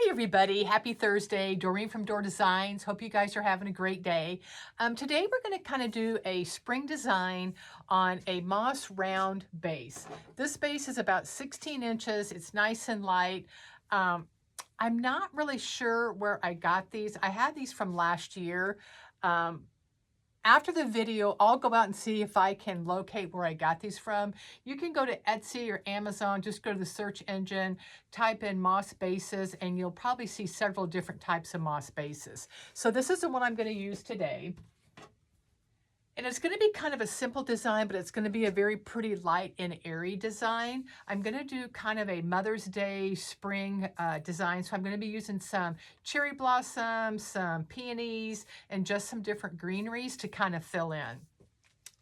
everybody, happy Thursday. Doreen from Door Designs. Hope you guys are having a great day. Today we're going to kind of do a spring design on a moss round base. This base is about 16 inches. It's nice and light. I'm not really sure where I got these. I had these from last year. After the video, I'll go out and see if I can locate where I got these from. You can go to Etsy or Amazon, just go to the search engine, type in moss bases, and you'll probably see several different types of moss bases. So this is the one I'm going to use today. And it's going to be kind of a simple design, but it's going to be a very pretty light and airy design. I'm going to do kind of a Mother's Day spring design. So I'm going to be using some cherry blossoms, some peonies, and just some different greeneries to kind of fill in.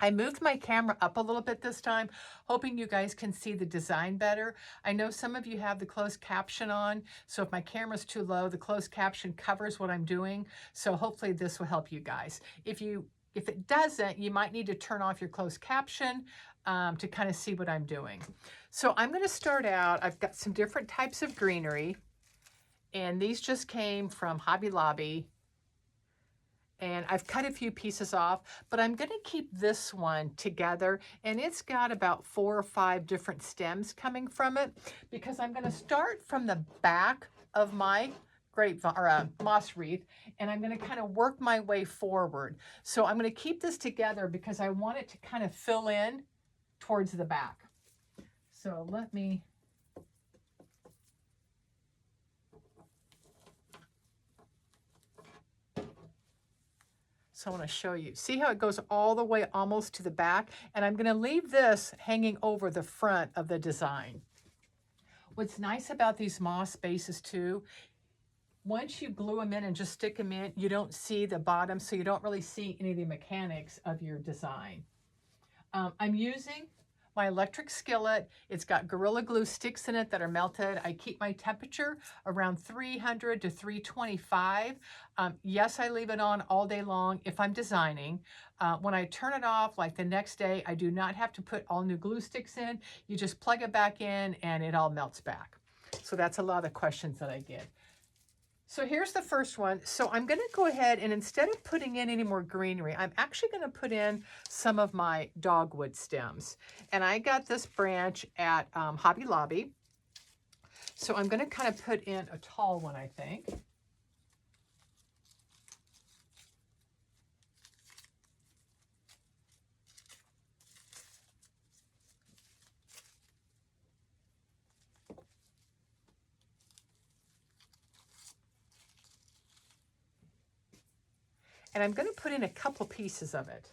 I moved my camera up a little bit this time, hoping you guys can see the design better. I know some of you have the closed caption on, so if my camera's too low, the closed caption covers what I'm doing. So hopefully this will help you guys. If it doesn't, you might need to turn off your closed caption to kind of see what I'm doing. So I'm going to start out, I've got some different types of greenery, and these just came from Hobby Lobby. And I've cut a few pieces off, but I'm going to keep this one together, and it's got about 4 or 5 different stems coming from it, because I'm going to start from the back of my moss wreath, and I'm going to kind of work my way forward. So I'm going to keep this together because I want it to kind of fill in towards the back. So let me... So I want to show you. See how it goes all the way almost to the back? And I'm going to leave this hanging over the front of the design. What's nice about these moss bases too, once you glue them in and just stick them in, you don't see the bottom, so you don't really see any of the mechanics of your design. I'm using my electric skillet. It's got Gorilla Glue sticks in it that are melted. I keep my temperature around 300 to 325. Yes, I leave it on all day long if I'm designing. When I turn it off, like the next day, I do not have to put all new glue sticks in. You just plug it back in and it all melts back. So that's a lot of questions that I get. So here's the first one. So I'm going to go ahead and instead of putting in any more greenery, I'm actually going to put in some of my dogwood stems. And I got this branch at Hobby Lobby. So I'm going to kind of put in a tall one, I think. And I'm going to put in a couple pieces of it.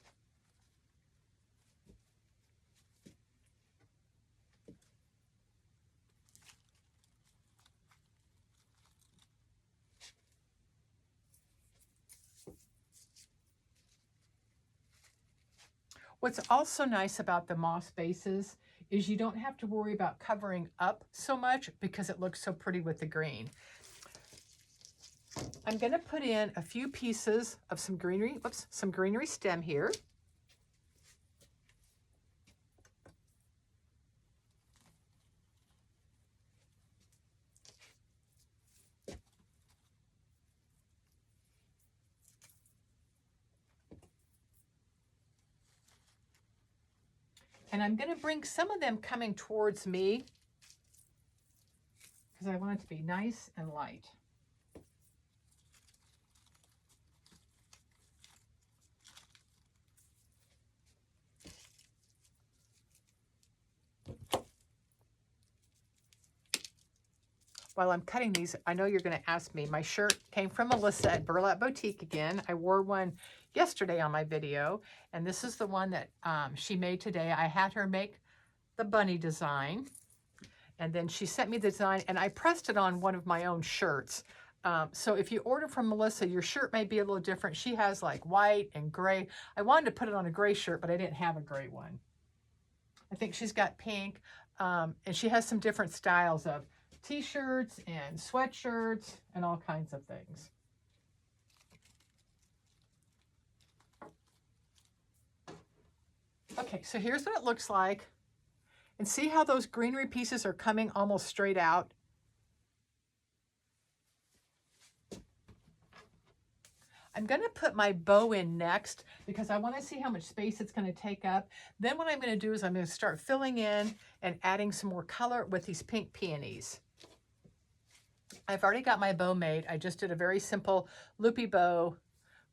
What's also nice about the moss bases is you don't have to worry about covering up so much because it looks so pretty with the green. I'm going to put in a few pieces of some greenery, some greenery stem here. And I'm going to bring some of them coming towards me because I want it to be nice and light. While I'm cutting these, I know you're going to ask me, my shirt came from Melissa at Burlap Boutique again. I wore one yesterday on my video, and this is the one that she made today. I had her make the bunny design, and then she sent me the design, and I pressed it on one of my own shirts. So if you order from Melissa, your shirt may be a little different. She has like white and gray. I wanted to put it on a gray shirt, but I didn't have a gray one. I think she's got pink, and she has some different styles of t-shirts and sweatshirts and all kinds of things. Okay, so here's what it looks like. And see how those greenery pieces are coming almost straight out? I'm going to put my bow in next because I want to see how much space it's going to take up. Then what I'm going to do is I'm going to start filling in and adding some more color with these pink peonies. I've already got my bow made. I just did a very simple loopy bow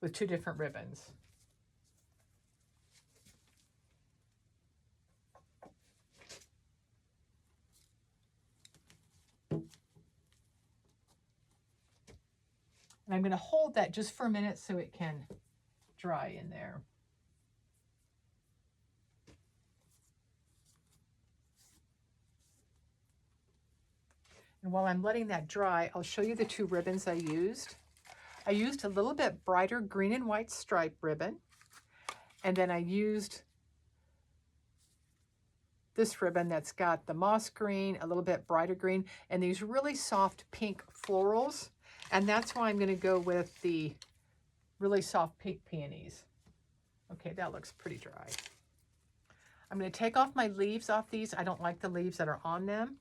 with 2 different ribbons. And I'm going to hold that just for a minute so it can dry in there. And while I'm letting that dry, I'll show you the 2 ribbons I used. I used a little bit brighter green and white stripe ribbon, and then I used this ribbon that's got the moss green, a little bit brighter green, and these really soft pink florals. And that's why I'm going to go with the really soft pink peonies. Okay, that looks pretty dry. I'm going to take off my leaves off these. I don't like the leaves that are on them.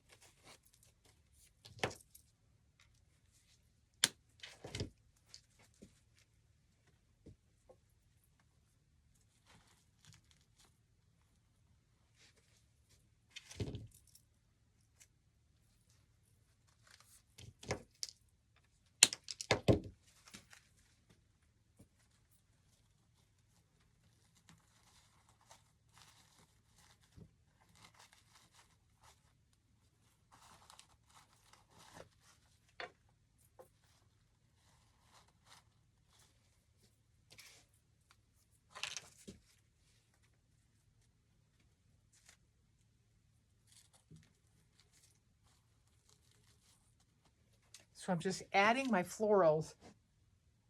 So I'm just adding my florals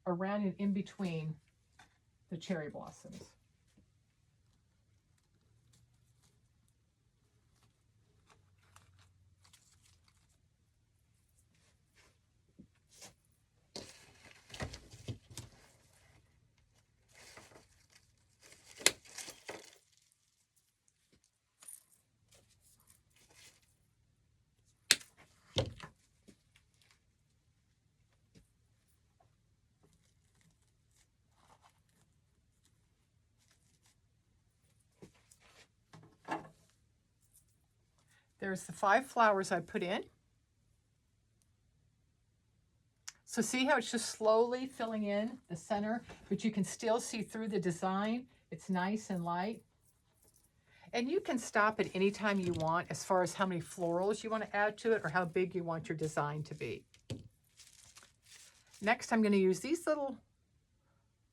around and in between the cherry blossoms. There's the 5 flowers I put in. So see how it's just slowly filling in the center, but you can still see through the design. It's nice and light. And you can stop at any time you want as far as how many florals you want to add to it or how big you want your design to be. Next, I'm going to use these little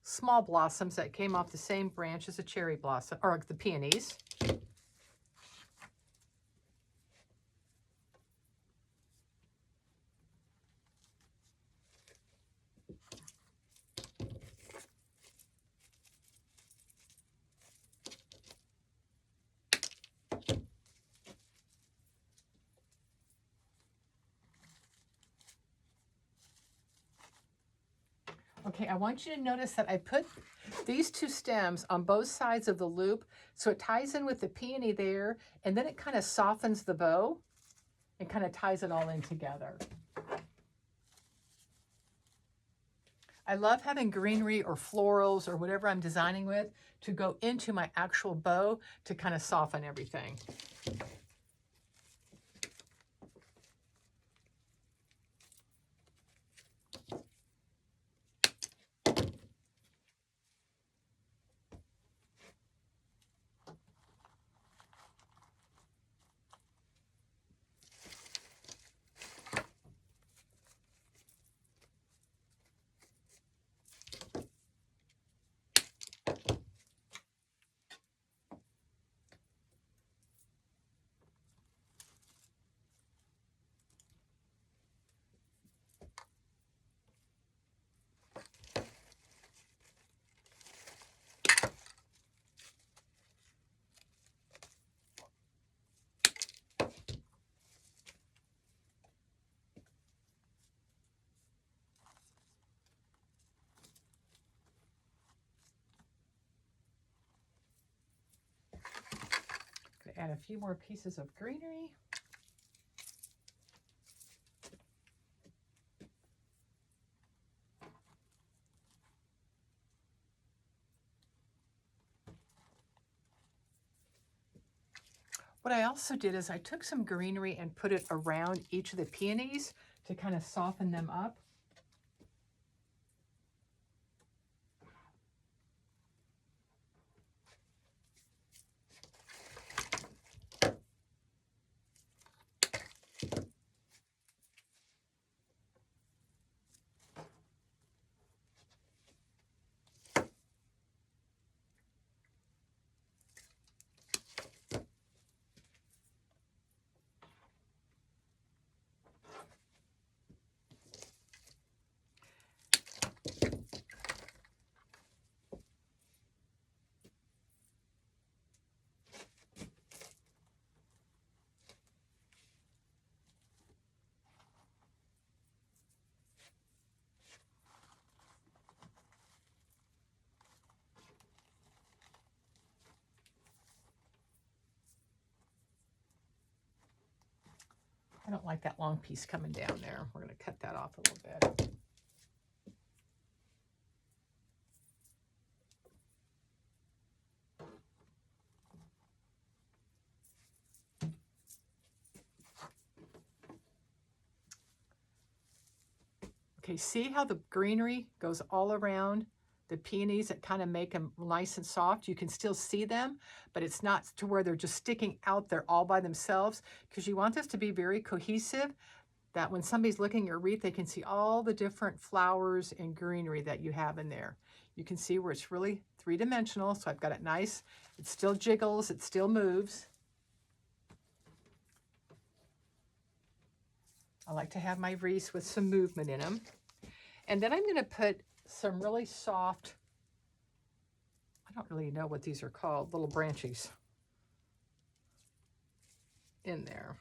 small blossoms that came off the same branch as the cherry blossom, or the peonies. Okay, I want you to notice that I put these 2 stems on both sides of the loop, so it ties in with the peony there, and then it kind of softens the bow and kind of ties it all in together. I love having greenery or florals or whatever I'm designing with to go into my actual bow to kind of soften everything. Add a few more pieces of greenery. What I also did is I took some greenery and put it around each of the peonies to kind of soften them up. I don't like that long piece coming down there. We're going to cut that off a little bit. Okay, see how the greenery goes all around the peonies that kind of make them nice and soft? You can still see them, but it's not to where they're just sticking out there all by themselves, because you want this to be very cohesive, that when somebody's looking at your wreath, they can see all the different flowers and greenery that you have in there. You can see where it's really three-dimensional, so I've got it nice. It still jiggles, it still moves. I like to have my wreaths with some movement in them. And then I'm going to put some really soft, I don't really know what these are called, little branchies in there.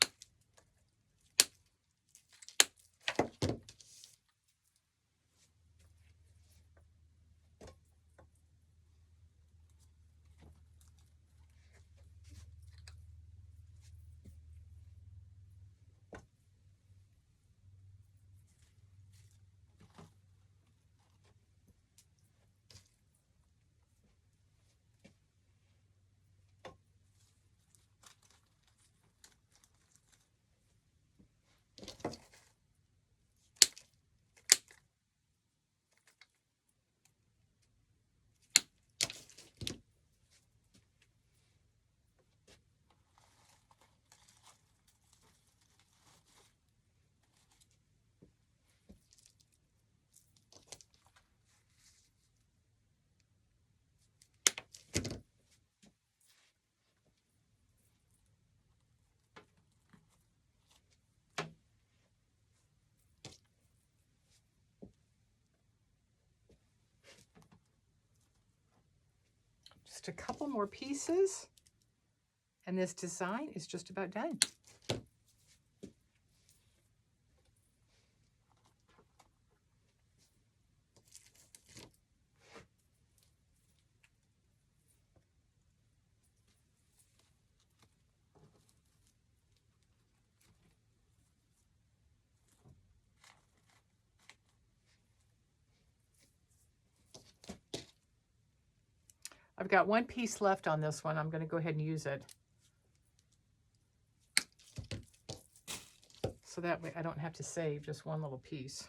Just a couple more pieces, and this design is just about done. I've got one piece left on this one. I'm going to go ahead and use it, so that way I don't have to save just one little piece.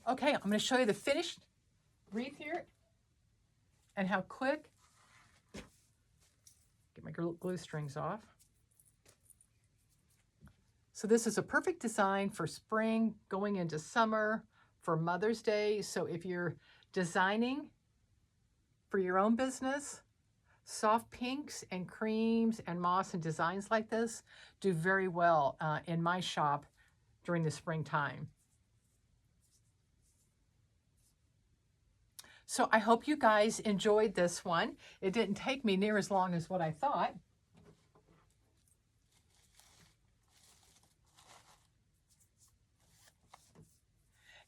Okay, I'm going to show you the finished wreath here and how quick. Get my glue strings off. So this is a perfect design for spring, going into summer, for Mother's Day. So if you're designing for your own business, soft pinks and creams and moss and designs like this do very well in my shop during the springtime. So I hope you guys enjoyed this one. It didn't take me near as long as what I thought.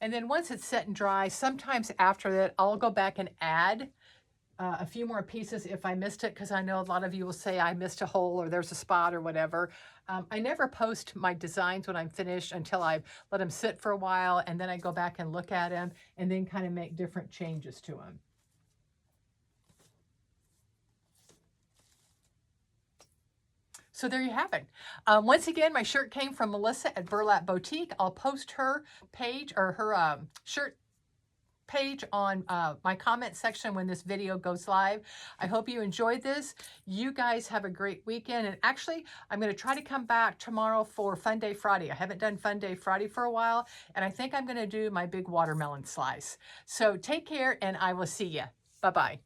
And then once it's set and dry, sometimes after that, I'll go back and add a few more pieces if I missed it, because I know a lot of you will say I missed a hole or there's a spot or whatever. I never post my designs when I'm finished until I've let them sit for a while, and then I go back and look at them and then kind of make different changes to them. So there you have it. Once again, my shirt came from Melissa at Burlap Boutique. I'll post her page or her shirt page on my comment section when this video goes live. I hope you enjoyed this. You guys have a great weekend. And actually, I'm going to try to come back tomorrow for Fun Day Friday. I haven't done Fun Day Friday for a while, and I think I'm going to do my big watermelon slice. So take care, and I will see you. Bye-bye.